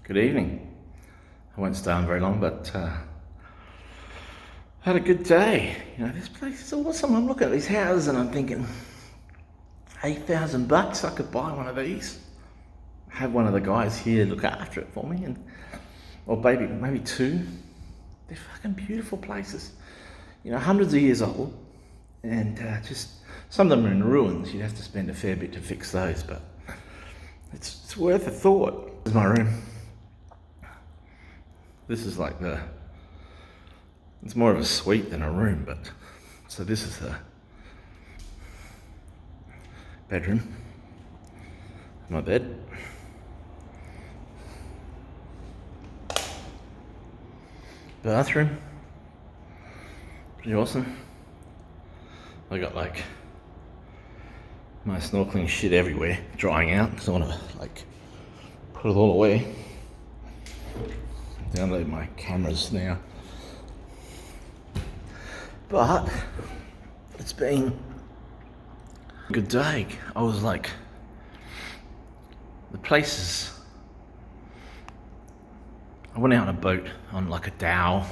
Good evening. I won't stay on very long, but had a good day. This place is awesome. I'm looking at these houses and I'm thinking, $8,000, I could buy one of these. Have one of the guys here look after it for me, or maybe two. They're fucking beautiful places. Hundreds of years old, and just some of them are in ruins. You'd have to spend a fair bit to fix those, but it's worth a thought. This is my room. This is like it's more of a suite than a room, but so this is the bedroom, my bed. Bathroom, pretty awesome. I got like my snorkeling shit everywhere, drying out, so I want to put it all away. Download my cameras now. But it's been a good day. I was like, the places. I went out on a boat on like a dhow,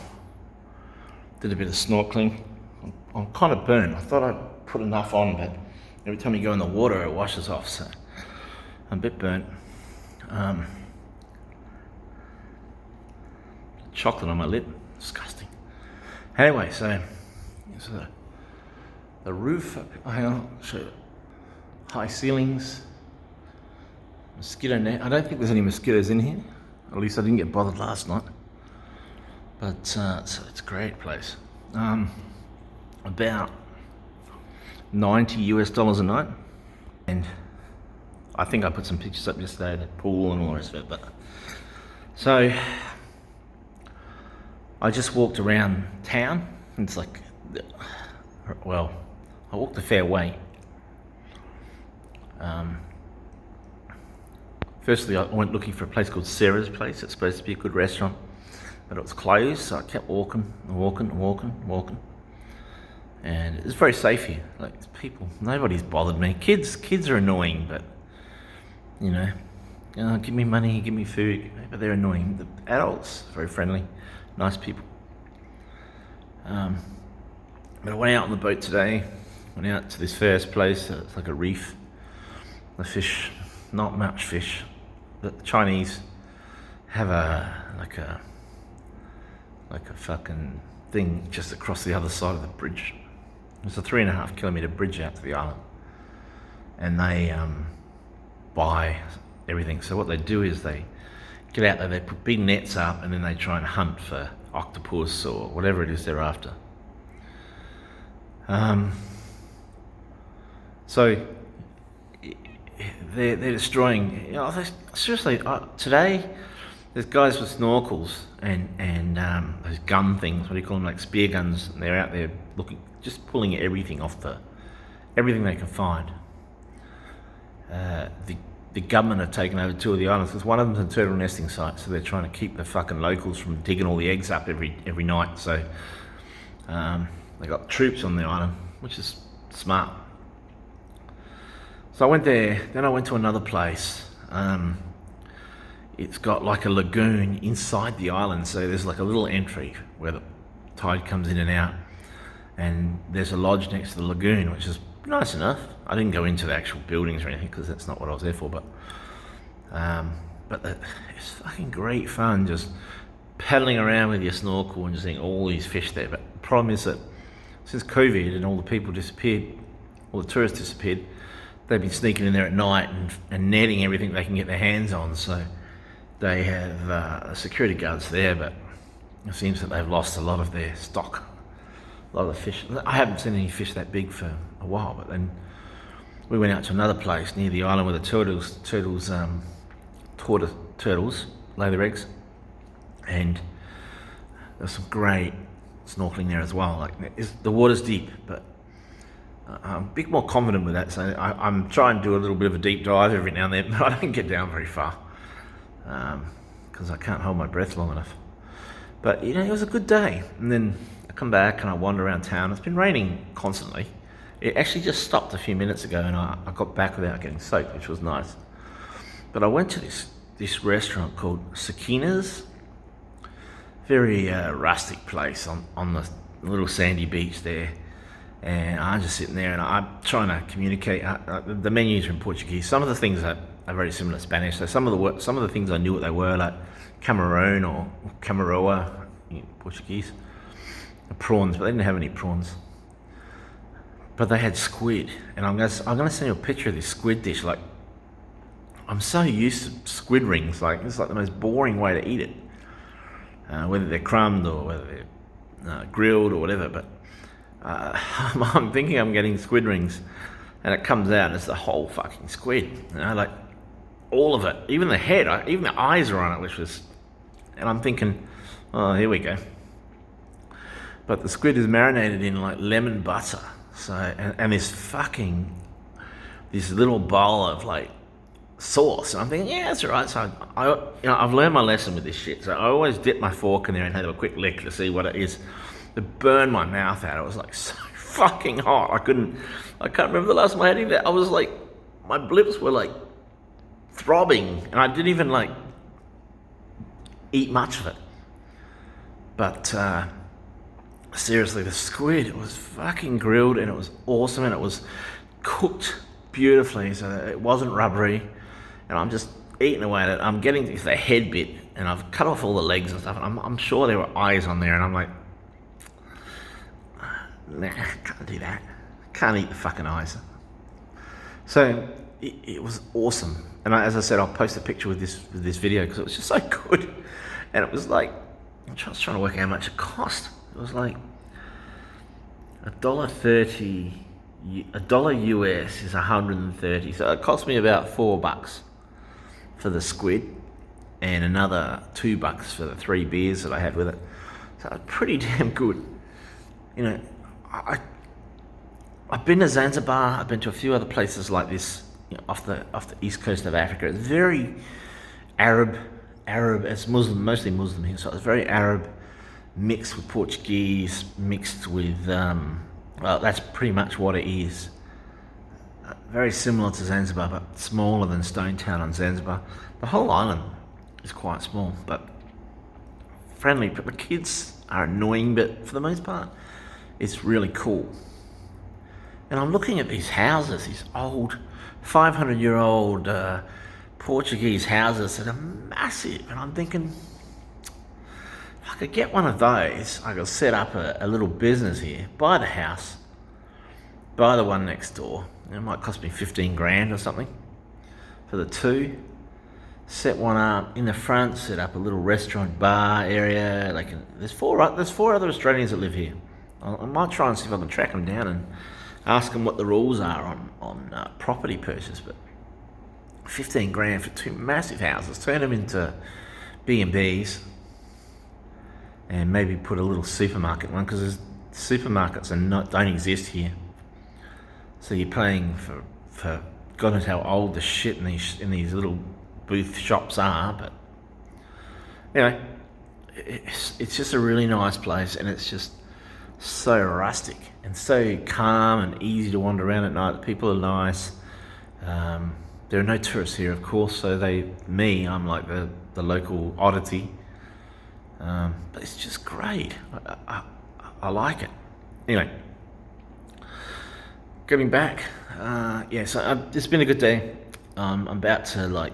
did a bit of snorkeling. I'm kind of burnt. I thought I'd put enough on, but every time you go in the water, it washes off, so I'm a bit burnt. Chocolate on my lip, disgusting. Anyway, so the roof, hang on, show you. High ceilings, mosquito net. I don't think there's any mosquitoes in here. At least I didn't get bothered last night. But so it's a great place. About $90 a night, and I think I put some pictures up yesterday, the pool and all the rest of it. But so I just walked around town. It's like, well, I walked a fair way. Firstly, I went looking for a place called Sarah's Place. It's supposed to be a good restaurant, but it was closed, so I kept walking. And it's very safe here. Like, people, nobody's bothered me. Kids are annoying, but give me money, give me food, but they're annoying. The adults, very friendly, nice people. But I went out on the boat today, went out to this first place. It's like a reef. The fish, not much fish. The Chinese have like a fucking thing just across the other side of the bridge. It's a 3.5 kilometer bridge out to the island, and they buy everything. So what they do is they get out there, they put big nets up, and then they try and hunt for octopus or whatever it is they're after. So they're destroying. Seriously, today there's guys with snorkels and those gun things. What do you call them? Like spear guns. And they're out there looking, just pulling everything everything they can find. The government have taken over 2 of the islands, because one of them's a turtle nesting site, so they're trying to keep the fucking locals from digging all the eggs up every night. So they got troops on the island, which is smart. So I went there, then I went to another place. It's got like a lagoon inside the island, so there's like a little entry where the tide comes in and out, and there's a lodge next to the lagoon, which is nice enough. I didn't go into the actual buildings or anything, because that's not what I was there for, but it's fucking great fun just paddling around with your snorkel and just seeing all these fish there. But the problem is that since COVID and all the people disappeared, all the tourists disappeared, they've been sneaking in there at night and netting everything they can get their hands on. So they have security guards there, but it seems that they've lost a lot of their stock, a lot of the fish. I haven't seen any fish that big for a while, but then we went out to another place near the island where the turtles lay their eggs, and there's some great snorkeling there as well. Like, the water's deep, but I'm a bit more confident with that, so I'm trying to do a little bit of a deep dive every now and then, but I don't get down very far because I can't hold my breath long enough. But it was a good day. And then I come back and I wander around town. It's been raining constantly. It actually just stopped a few minutes ago, and I got back without getting soaked, which was nice. But I went to this this restaurant called Sakina's. Very rustic place on the little sandy beach there. And I'm just sitting there and I'm trying to communicate. The menus are in Portuguese. Some of the things are very similar to Spanish. So some of the things I knew what they were, like camarón or camaroa in Portuguese. Prawns, but they didn't have any prawns. But they had squid, and I'm gonna send you a picture of this squid dish. Like, I'm so used to squid rings. Like, it's like the most boring way to eat it. Whether they're crumbed or whether they're grilled or whatever. But I'm thinking I'm getting squid rings, and it comes out and it's the whole fucking squid. You know, like all of it, even the head, even the eyes are on it, which was. And I'm thinking, oh, here we go. But the squid is marinated in like lemon butter. So and this little bowl of like sauce. And I'm thinking, yeah, that's all right. So I've learned my lesson with this shit. So I always dip my fork in there and have a quick lick to see what it is. It burned my mouth out. It was like so fucking hot. I can't remember the last time I had that. I was like, my lips were like throbbing, and I didn't even like eat much of it. But seriously, the squid, it was fucking grilled and it was awesome and it was cooked beautifully, so it wasn't rubbery. And I'm just eating away at it. I'm getting to the head bit and I've cut off all the legs and stuff. And I'm sure there were eyes on there, and I'm like, nah, can't do that. Can't eat the fucking eyes. So it was awesome. And as I said, I'll post a picture with this video because it was just so good. And it was like, I was trying to work out how much it cost. It was like $1.30, $1 US is 130. So it cost me about $4 for the squid and another $2 for the 3 beers that I had with it. So it was pretty damn good. You know, I've been to Zanzibar. I've been to a few other places like this, you know, off the east coast of Africa. It's very Arab. It's Muslim, mostly Muslim here. So it's very Arab, mixed with Portuguese, mixed with well, that's pretty much what it is. Very similar to Zanzibar, but smaller than Stone Town on Zanzibar. The whole island is quite small, but friendly. But the kids are annoying, but for the most part, it's really cool. And I'm looking at these houses, these old 500-year-old Portuguese houses that are massive, and I'm thinking, if I could get one of those, I could set up a little business here, buy the house, buy the one next door. It might cost me 15 grand or something for the two. Set one up in the front, set up a little restaurant bar area. There's four other Australians that live here. I might try and see if I can track them down and ask them what the rules are on property purchase. But 15 grand for two massive houses, turn them into B&Bs, and maybe put a little supermarket one, because supermarkets don't exist here. So you're paying for God knows how old the shit in these little booth shops are. But anyway, it's just a really nice place, and it's just so rustic and so calm and easy to wander around at night. The people are nice. There are no tourists here, of course, so I'm like the local oddity. But it's just great. I like it. Anyway, getting back, so it's been a good day. I'm about to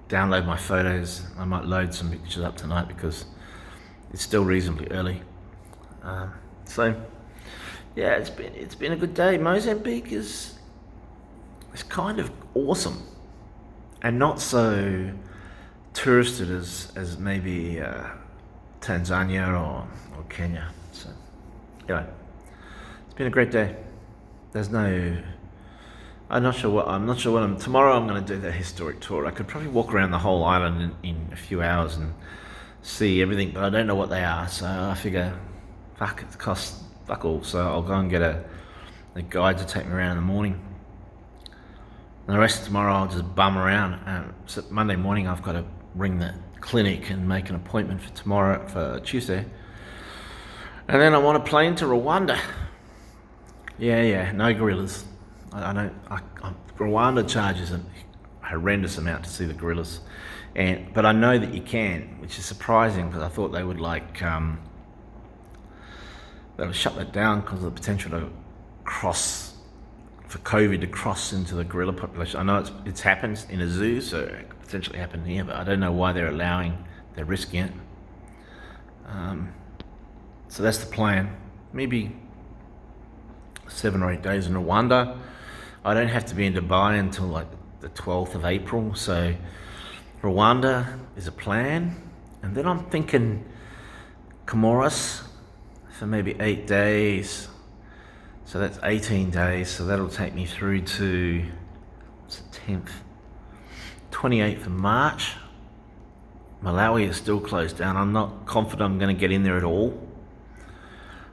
download my photos. I might load some pictures up tonight because it's still reasonably early. So yeah, it's been a good day. Mozambique is kind of awesome and not so touristed as maybe Tanzania or Kenya. So anyway, it's been a great day. I'm not sure what tomorrow I'm going to do the historic tour. I could probably walk around the whole island in a few hours and see everything, but I don't know what they are. So I figure, it costs fuck all. So I'll go and get a guide to take me around in the morning. And the rest of tomorrow I'll just bum around. So Monday morning I've got to ring the clinic and make an appointment for Tuesday. And then I want to plane to Rwanda. Yeah, no gorillas. Rwanda charges a horrendous amount to see the gorillas, but I know that you can, which is surprising because I thought they would they would shut that down because of the potential to cross for COVID to cross into the gorilla population. I know it's happened in a zoo, so it could potentially happen here, but I don't know why they're risking it. So that's the plan. Maybe 7 or 8 days in Rwanda. I don't have to be in Dubai until like the 12th of April, so Rwanda is a plan. And then I'm thinking Comoros for maybe 8 days. So that's 18 days, so that'll take me through to, what's the 10th? 28th of March. Malawi is still closed down. I'm not confident I'm going to get in there at all.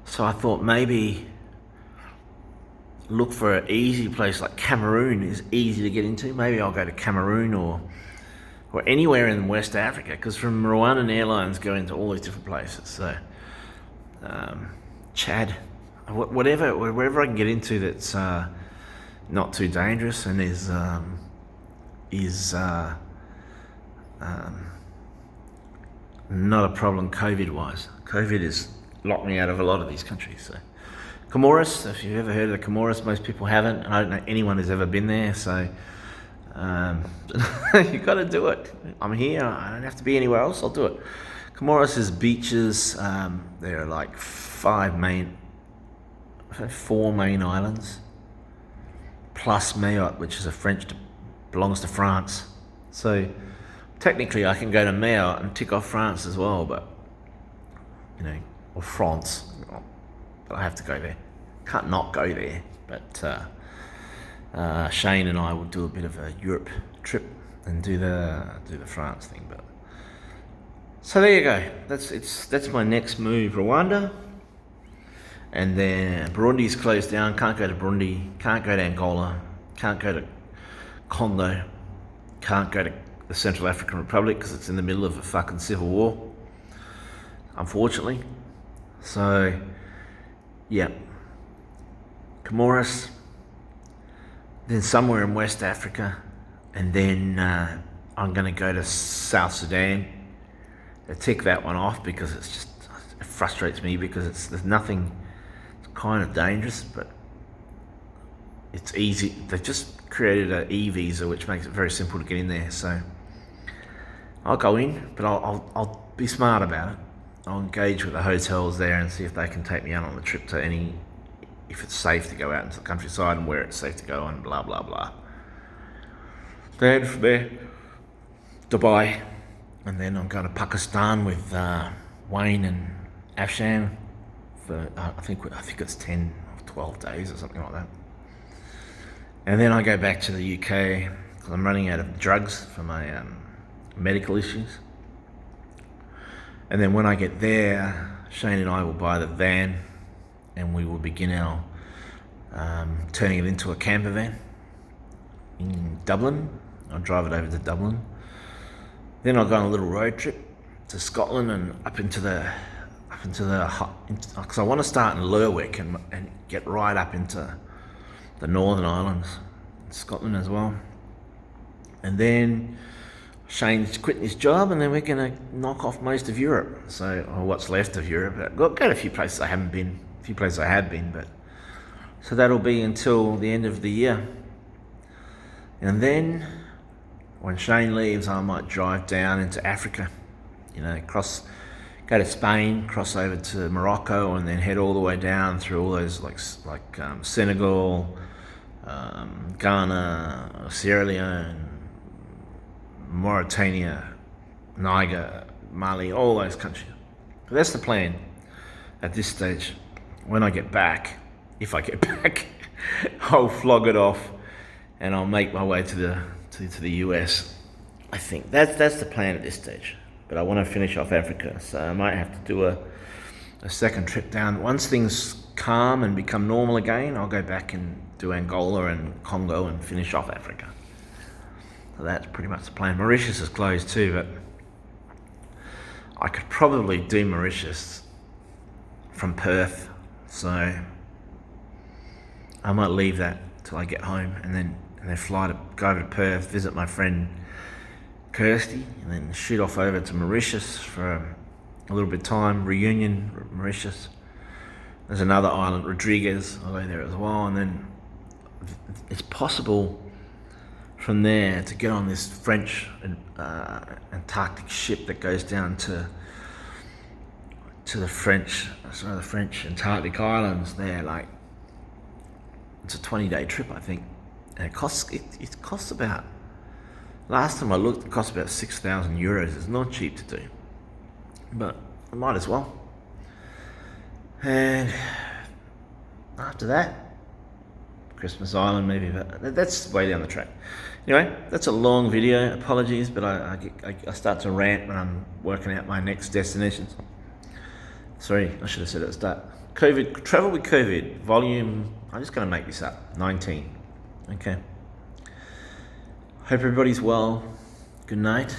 So I thought maybe look for an easy place like Cameroon is easy to get into. Maybe I'll go to Cameroon or anywhere in West Africa, because from Rwandan Airlines go into all these different places. So Chad, wherever I can get into that's not too dangerous and is not a problem COVID-wise. COVID has locked me out of a lot of these countries. So Comoros, if you've ever heard of the Comoros, most people haven't. I don't know anyone who's ever been there, so you got to do it. I'm here. I don't have to be anywhere else. I'll do it. Comoros is beaches. There are like 4 main islands, plus Mayotte, which is belongs to France. So technically, I can go to Mayotte and tick off France as well, but or France, but I have to go there. Can't not go there. But Shane and I will do a bit of a Europe trip and do the France thing. But so there you go. That's my next move. Rwanda, and then Burundi's closed down. Can't go to Burundi. Can't go to Angola. Can't go to Congo. Can't go to the Central African Republic because it's in the middle of a fucking civil war, unfortunately. So yeah, Comoros, then somewhere in West Africa, and then I'm going to go to South Sudan. I tick that one off because it frustrates me because there's nothing. It's kind of dangerous, but it's easy. They've just created an e-visa which makes it very simple to get in there. So I'll go in, but I'll be smart about it. I'll engage with the hotels there and see if they can take me out on the trip to if it's safe to go out into the countryside and where it's safe to go and blah, blah, blah. Then from there, Dubai, and then I'm going to Pakistan with Wayne and Afshan for, I think it's 10 or 12 days or something like that. And then I go back to the UK because I'm running out of drugs for my medical issues. And then when I get there, Shane and I will buy the van and we will begin our turning it into a camper van in Dublin. I'll drive it over to Dublin. Then I'll go on a little road trip to Scotland and up into the because I want to start in Lerwick and get right up into the Northern Islands, Scotland as well. And then Shane's quitting his job, and then we're going to knock off most of Europe. So, or what's left of Europe. I've got a few places I haven't been, a few places I have been, but so that'll be until the end of the year. And then when Shane leaves, I might drive down into Africa, go to Spain, cross over to Morocco, and then head all the way down through all those like Senegal, Ghana, Sierra Leone, Mauritania, Niger, Mali, all those countries. But that's the plan at this stage. When I get back, if I get back, I'll flog it off and I'll make my way to the US. I think that's the plan at this stage. But I want to finish off Africa, so I might have to do a second trip down. Once things calm and become normal again, I'll go back and do Angola and Congo and finish off Africa. So that's pretty much the plan. Mauritius is closed too, but I could probably do Mauritius from Perth, so I might leave that till I get home and then and then go over to Perth, visit my friend Kirsty, and then shoot off over to Mauritius for a little bit of time. Reunion, Mauritius. There's another island, Rodriguez. I'll go there as well, and then it's possible from there to get on this French Antarctic ship that goes down to the French Antarctic islands there. Like, it's a 20-day trip, I think, and it costs about, last time I looked, it cost about 6,000 euros. It's not cheap to do, but I might as well. And after that, Christmas Island maybe, but that's way down the track. Anyway, that's a long video. Apologies, but I start to rant when I'm working out my next destinations. Sorry, I should have said at the start. COVID, travel with COVID, volume, I'm just going to make this up, 19. Okay. Hope everybody's well. Good night.